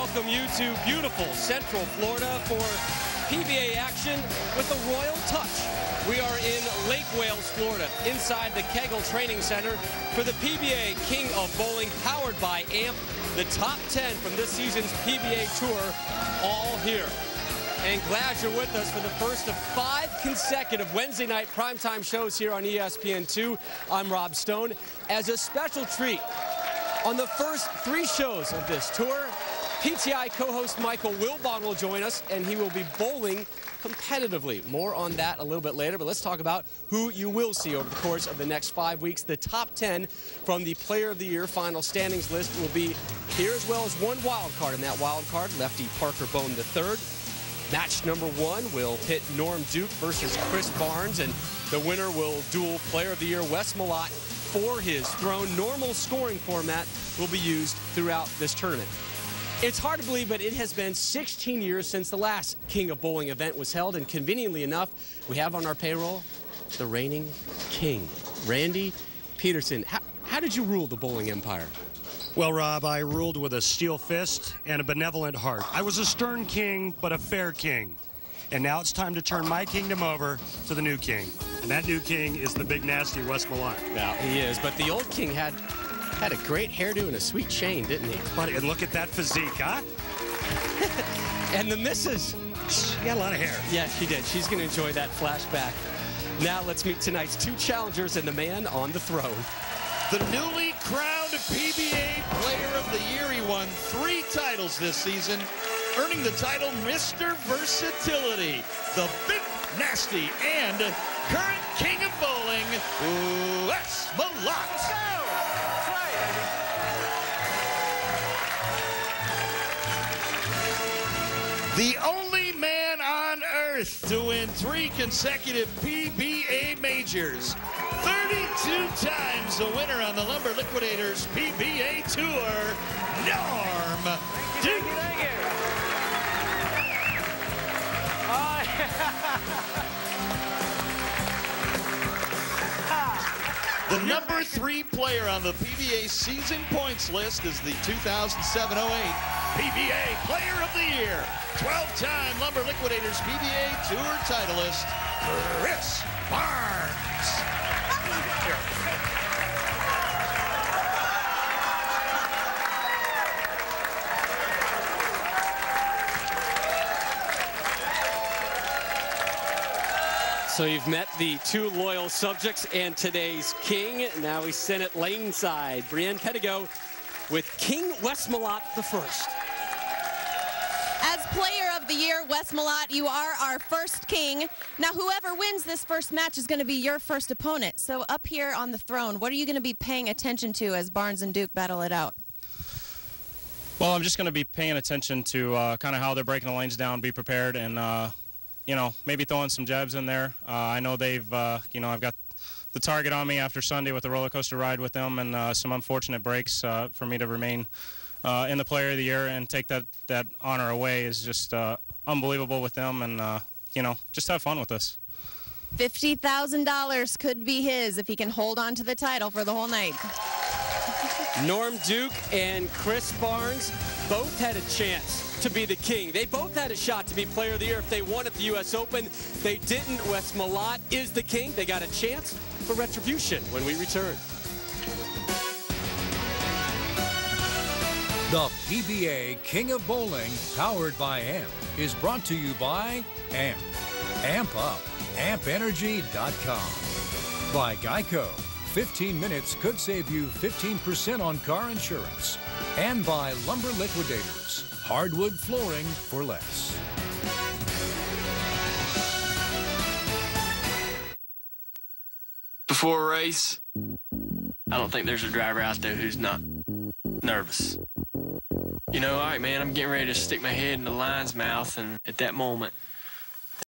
welcome you to beautiful Central Florida for PBA action with a royal touch. We are in Lake Wales, Florida, inside the Kegel Training Center for the PBA King of Bowling, powered by AMP. The top 10 from this season's PBA Tour, all here. And glad you're with us for the first of 5 consecutive Wednesday night primetime shows here on ESPN2. I'm Rob Stone. As a special treat, on the first 3 shows of this tour, PTI co-host Michael Wilbon will join us, and he will be bowling competitively. More on that a little bit later, but let's talk about who you will see over the course of the next 5 weeks. The top 10 from the Player of the Year final standings list will be here, as well as one wild card. In that wild card, lefty Parker Bone III. Match number 1 will pit Norm Duke versus Chris Barnes, and the winner will duel Player of the Year Wes Malott for his throne. Normal scoring format will be used throughout this tournament. It's hard to believe, but it has been 16 years since the last King of Bowling event was held, and conveniently enough, we have on our payroll the reigning king, Randy Peterson. How did you rule the bowling empire? Well, Rob, I ruled with a steel fist and a benevolent heart. I was a stern king, but a fair king. And now it's time to turn my kingdom over to the new king. And that new king is the big nasty Wes Malott. Now, he is, but the old king had a great hairdo and a sweet chain, didn't he? But and look at that physique, huh? And the missus. She got a lot of hair. Yeah, she did. She's going to enjoy that flashback. Now let's meet tonight's 2 challengers and the man on the throne. The newly crowned PBA Player of the Year. He won 3 titles this season, earning the title Mr. Versatility, the big nasty and current king of bowling, Wes Malott. The only man on earth to win 3 consecutive PBA majors. 32 times the winner on the Lumber Liquidators PBA Tour, Norm Duke. Thank you. The number 3 player on the PBA season points list is the 2007-08 PBA Player of the Year, 12-time Lumber Liquidators PBA Tour titleist, Chris Barnes. So you've met the 2 loyal subjects and today's king. Now we send it laneside. Brienne Pedigo with King Wes Malott the first. As Player of the Year, Wes Malott, you are our first king. Now, whoever wins this first match is going to be your first opponent. So up here on the throne, what are you going to be paying attention to as Barnes and Duke battle it out? Well, I'm just going to be paying attention to kind of how they're breaking the lanes down, be prepared, and you know, maybe throwing some jabs in there. I know they've, you know, I've got the target on me after Sunday with the roller coaster ride with them, and some unfortunate breaks for me to remain in the Player of the Year and take that honor away is just unbelievable with them, and you know, just have fun with this. $50,000 could be his if he can hold on to the title for the whole night. Norm Duke and Chris Barnes both had a chance to be the king. They both had a shot to be Player of the Year if they won at the U.S. Open. They didn't. Wes Malott is the king. They got a chance for retribution when we return. The PBA King of Bowling, powered by AMP, is brought to you by AMP. AMP Up. AmpEnergy.com. By Geico. 15 minutes could save you 15% on car insurance. And by Lumber Liquidators. Hardwood flooring for less. Before a race, I don't think there's a driver out there who's not nervous. You know, all right, man, I'm getting ready to stick my head in the lion's mouth, and at that moment,